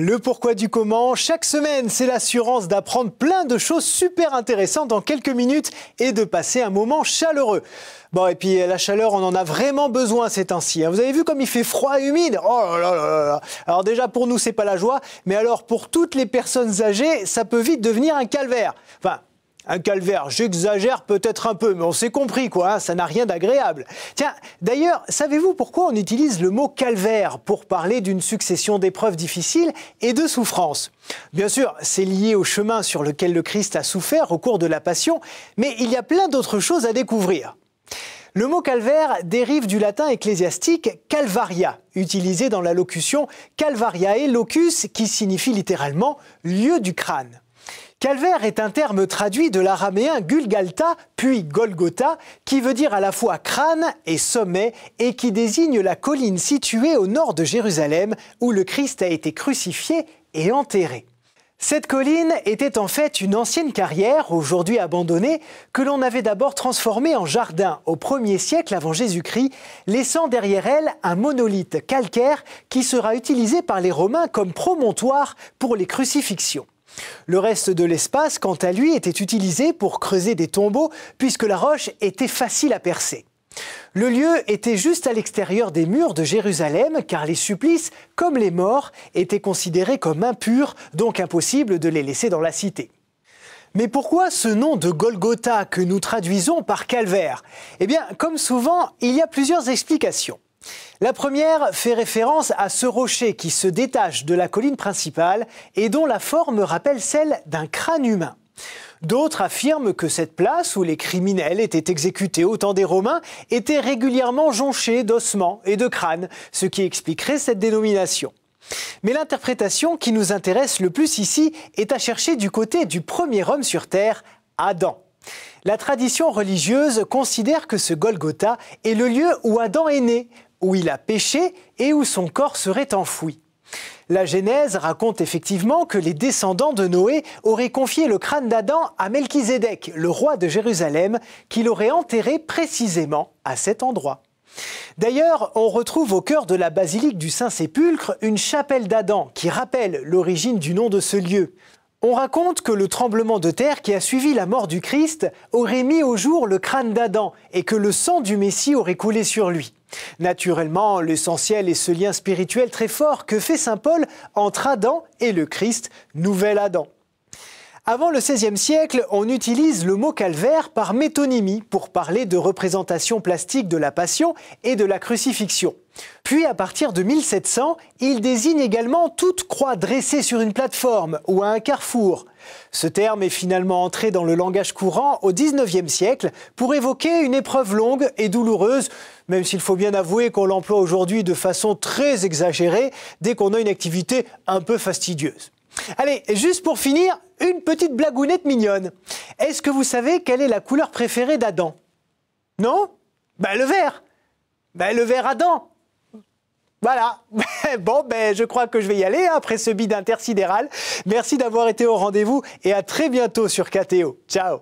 Le pourquoi du comment, chaque semaine, c'est l'assurance d'apprendre plein de choses super intéressantes en quelques minutes et de passer un moment chaleureux. Bon, et puis la chaleur, on en a vraiment besoin ces temps-ci. Vous avez vu comme il fait froid et humide? Oh là là là là. Alors déjà, pour nous, c'est pas la joie, mais alors pour toutes les personnes âgées, ça peut vite devenir un calvaire. Enfin, un calvaire, j'exagère peut-être un peu, mais on s'est compris quoi, ça n'a rien d'agréable. Tiens, d'ailleurs, savez-vous pourquoi on utilise le mot calvaire pour parler d'une succession d'épreuves difficiles et de souffrances? Bien sûr, c'est lié au chemin sur lequel le Christ a souffert au cours de la Passion, mais il y a plein d'autres choses à découvrir. Le mot calvaire dérive du latin ecclésiastique calvaria, utilisé dans la locution calvariae locus, qui signifie littéralement lieu du crâne. Calvaire est un terme traduit de l'araméen Gulgalta, puis Golgotha, qui veut dire à la fois crâne et sommet, et qui désigne la colline située au nord de Jérusalem, où le Christ a été crucifié et enterré. Cette colline était en fait une ancienne carrière, aujourd'hui abandonnée, que l'on avait d'abord transformée en jardin au 1er siècle avant Jésus-Christ, laissant derrière elle un monolithe calcaire qui sera utilisé par les Romains comme promontoire pour les crucifixions. Le reste de l'espace, quant à lui, était utilisé pour creuser des tombeaux puisque la roche était facile à percer. Le lieu était juste à l'extérieur des murs de Jérusalem car les supplices, comme les morts, étaient considérés comme impurs, donc impossible de les laisser dans la cité. Mais pourquoi ce nom de Golgotha que nous traduisons par calvaire? Eh bien, comme souvent, il y a plusieurs explications. La première fait référence à ce rocher qui se détache de la colline principale et dont la forme rappelle celle d'un crâne humain. D'autres affirment que cette place où les criminels étaient exécutés au temps des Romains était régulièrement jonchée d'ossements et de crânes, ce qui expliquerait cette dénomination. Mais l'interprétation qui nous intéresse le plus ici est à chercher du côté du premier homme sur terre, Adam. La tradition religieuse considère que ce Golgotha est le lieu où Adam est né, où il a péché et où son corps serait enfoui. La Genèse raconte effectivement que les descendants de Noé auraient confié le crâne d'Adam à Melchizedek, le roi de Jérusalem, qui l'aurait enterré précisément à cet endroit. D'ailleurs, on retrouve au cœur de la basilique du Saint-Sépulcre une chapelle d'Adam qui rappelle l'origine du nom de ce lieu. On raconte que le tremblement de terre qui a suivi la mort du Christ aurait mis au jour le crâne d'Adam et que le sang du Messie aurait coulé sur lui. Naturellement, l'essentiel est ce lien spirituel très fort que fait saint Paul entre Adam et le Christ, nouvel Adam. Avant le XVIe siècle, on utilise le mot calvaire par métonymie pour parler de représentation plastique de la Passion et de la crucifixion. Puis à partir de 1700, il désigne également toute croix dressée sur une plateforme ou à un carrefour. Ce terme est finalement entré dans le langage courant au XIXe siècle pour évoquer une épreuve longue et douloureuse, même s'il faut bien avouer qu'on l'emploie aujourd'hui de façon très exagérée dès qu'on a une activité un peu fastidieuse. Allez, juste pour finir, une petite blagounette mignonne. Est-ce que vous savez quelle est la couleur préférée d'Adam? Non? Le vert. Le vert Adam. Voilà. Bon, je crois que je vais y aller après ce bide intersidéral. Merci d'avoir été au rendez-vous et à très bientôt sur KTO. Ciao.